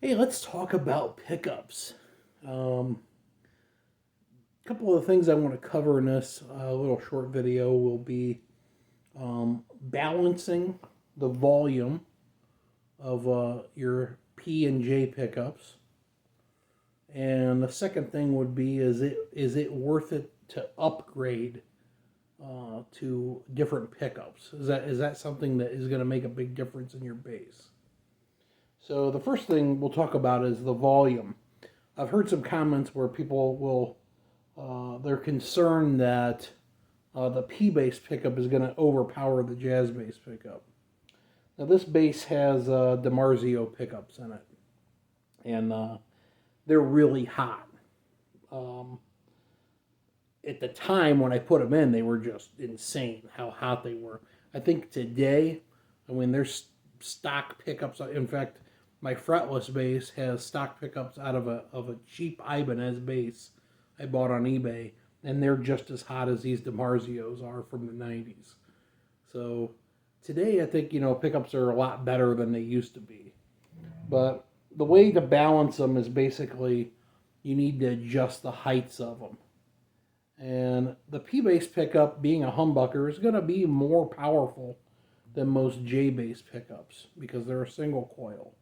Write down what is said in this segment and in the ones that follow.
Hey, let's talk about pickups. A couple of things I want to cover in this little short video will be balancing the volume of your P and J pickups, and the second thing would be is it worth it to upgrade to different pickups? Is that something that is going to make a big difference in your bass? So the first thing we'll talk about is the volume. I've heard some comments where people will they're concerned that the P bass pickup is going to overpower the jazz bass pickup. Now this bass has DiMarzio pickups in it, and they're really hot. Um, at the time when I put them in, they were just insane how hot they were. I think today, there's stock pickups. In fact, my fretless bass has stock pickups out of a cheap Ibanez bass I bought on eBay, and they're just as hot as these DiMarzios are from the 90s. So today, I think, pickups are a lot better than they used to be. But the way to balance them is basically you need to adjust the heights of them. And the P-bass pickup, being a humbucker, is going to be more powerful than most J-bass pickups because they're a single coil.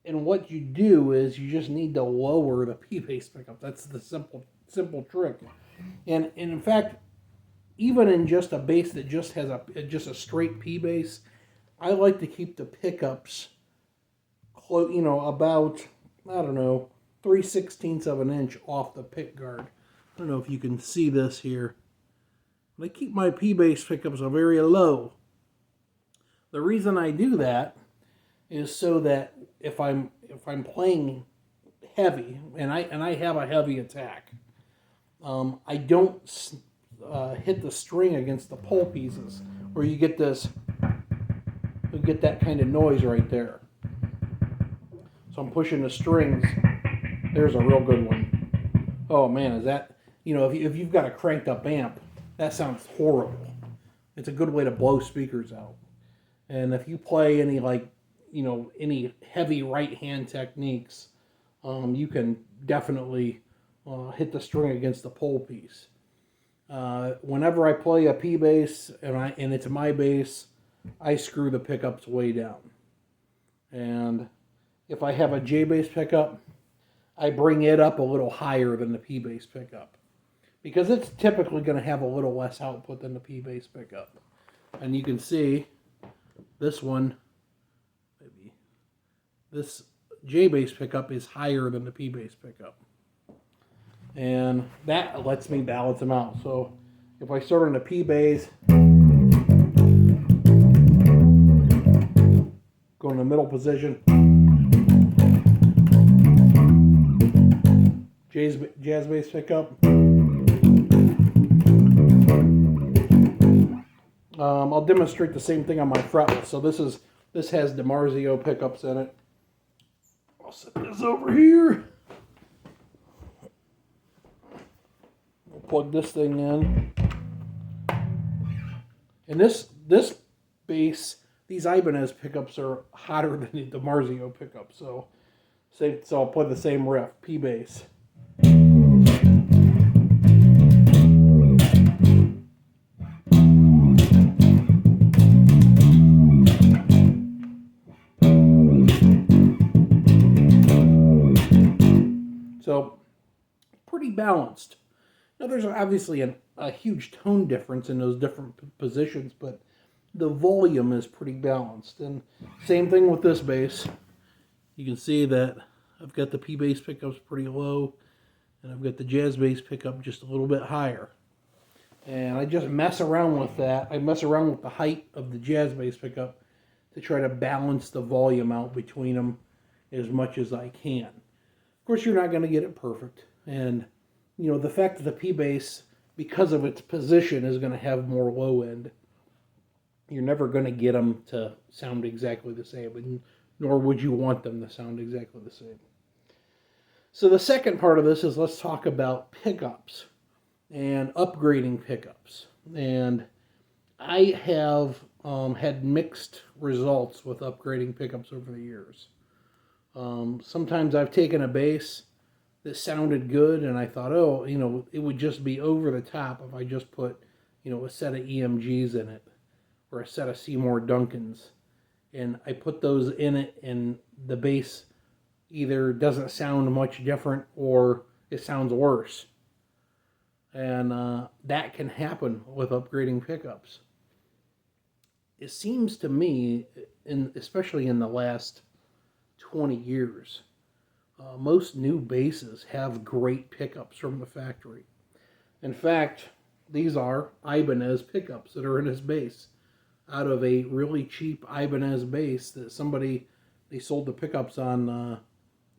And what you do is you just need to lower the P-bass pickup. That's the simple trick. And in fact, even in just a bass that just has a straight P-bass, I like to keep the pickups close, about, I don't know, 3/16 of an inch off the pick guard. I don't know if you can see this here. I keep my P-bass pickups very low. The reason I do that is so that if I'm playing heavy, and I have a heavy attack, I don't hit the string against the pole pieces, where you get that kind of noise right there. So I'm pushing the strings. There's a real good one. Oh man, is that, if you've got a cranked up amp, that sounds horrible. It's a good way to blow speakers out. And if you play any any heavy right hand techniques, you can definitely hit the string against the pole piece. Whenever I play a P bass and it's my bass, I screw the pickups way down. And if I have a J bass pickup, I bring it up a little higher than the P bass pickup, because it's typically going to have a little less output than the P bass pickup. And you can see this one, maybe this J bass pickup is higher than the P bass pickup, and that lets me balance them out. So if I start on the P bass, go in the middle position, jazz bass pickup. I'll demonstrate the same thing on my fretless. So this has DiMarzio pickups in it. I'll set this over here. We'll plug this thing in. And this bass, these Ibanez pickups are hotter than the DiMarzio pickups. So I'll play the same riff, P bass. So, pretty balanced. Now, there's obviously a huge tone difference in those different positions, but the volume is pretty balanced. And same thing with this bass. You can see that I've got the P bass pickups pretty low, and I've got the jazz bass pickup just a little bit higher. And I just mess around with that. I mess around with the height of the jazz bass pickup to try to balance the volume out between them as much as I can. Of course, you're not going to get it perfect. And, the fact that the P bass, because of its position, is going to have more low end, you're never going to get them to sound exactly the same, nor would you want them to sound exactly the same. So the second part of this is, let's talk about pickups and upgrading pickups. And I have had mixed results with upgrading pickups over the years. Sometimes I've taken a bass that sounded good, and I thought, oh, it would just be over the top if I just put, a set of EMGs in it or a set of Seymour Duncans, and I put those in it, and the bass either doesn't sound much different or it sounds worse. And that can happen with upgrading pickups. It seems to me, especially in the last 20 years, most new basses have great pickups from the factory. In fact, these are Ibanez pickups that are in his bass out of a really cheap Ibanez bass that they sold the pickups on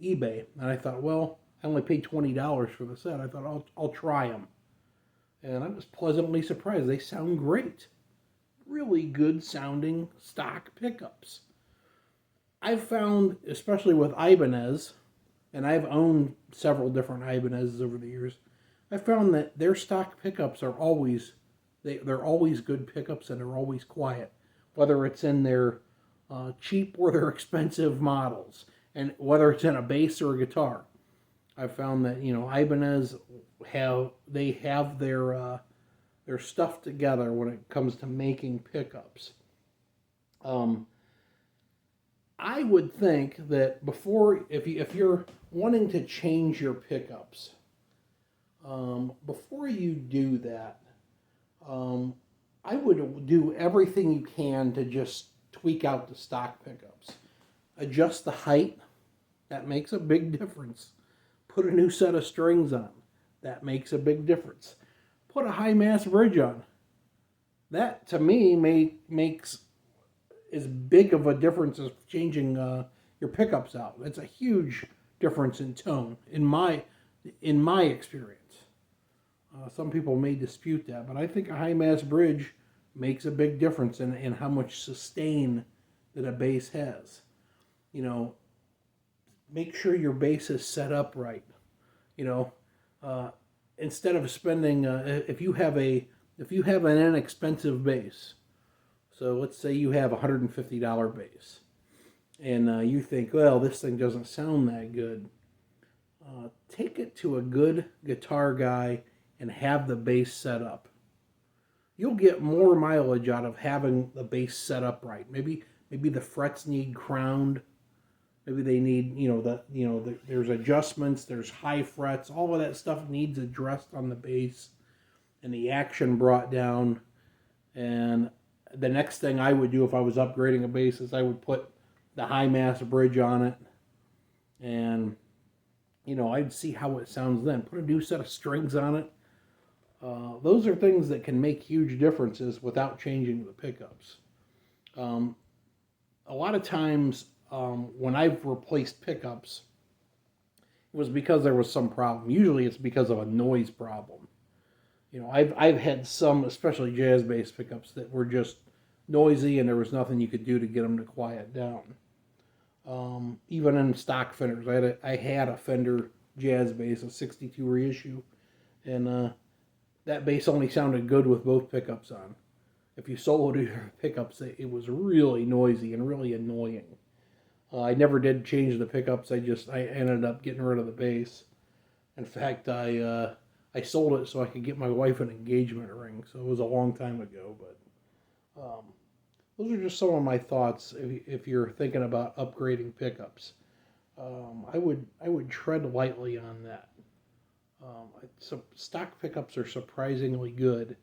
eBay. And I thought, well, I only paid $20 for the set. I thought, I'll try them. And I was pleasantly surprised. They sound great. Really good sounding stock pickups. I've found, especially with Ibanez, and I've owned several different Ibanez's over the years, I found that their stock pickups are always, they're always good pickups, and they're always quiet, whether it's in their cheap or their expensive models, and whether it's in a bass or a guitar. I've found that Ibanez have their stuff together when it comes to making pickups. I would think that if you're wanting to change your pickups, before you do that, I would do everything you can to just tweak out the stock pickups. Adjust the height. That makes a big difference. Put a new set of strings on. That makes a big difference. Put a high mass bridge on. That, to me, makes as big of a difference as changing your pickups out. It's a huge difference in tone, in my experience. Some people may dispute that, but I think a high mass bridge makes a big difference in how much sustain that a bass has. Make sure your bass is set up right. Instead of spending, if you have an inexpensive bass, so let's say you have a $150 bass, and you think, well, this thing doesn't sound that good. Take it to a good guitar guy and have the bass set up. You'll get more mileage out of having the bass set up right. Maybe the frets need crowned. Maybe they need, there's adjustments, there's high frets, all of that stuff needs addressed on the bass and the action brought down. And the next thing I would do if I was upgrading a bass is I would put the high mass bridge on it, and I'd see how it sounds then. Put a new set of strings on it. Those are things that can make huge differences without changing the pickups. A lot of times when I've replaced pickups, it was because there was some problem. Usually it's because of a noise problem. I've had some, especially jazz bass pickups, that were just noisy and there was nothing you could do to get them to quiet down. Even in stock Fenders, I had a Fender jazz bass, a 62 reissue, and that bass only sounded good with both pickups on. If you soloed your pickups, it was really noisy and really annoying. I never did change the pickups. I ended up getting rid of the bass. In fact, I sold it so I could get my wife an engagement ring. So it was a long time ago, but those are just some of my thoughts. If you're thinking about upgrading pickups, I would tread lightly on that. So stock pickups are surprisingly good,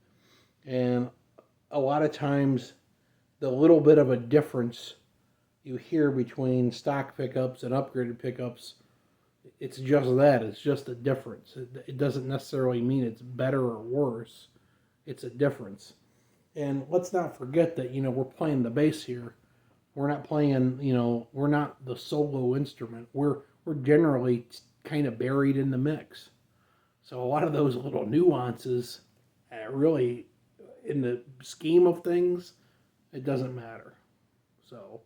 and a lot of times the little bit of a difference you hear between stock pickups and upgraded pickups, it's just that. It's just a difference. It doesn't necessarily mean it's better or worse. It's a difference. And let's not forget that, we're playing the bass here. We're not playing, we're not the solo instrument. We're generally kind of buried in the mix. So a lot of those little nuances, really, in the scheme of things, it doesn't matter. So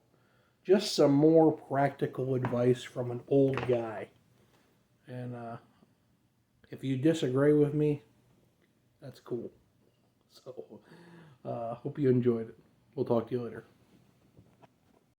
just some more practical advice from an old guy. And if you disagree with me, that's cool. So hope you enjoyed it. We'll talk to you later.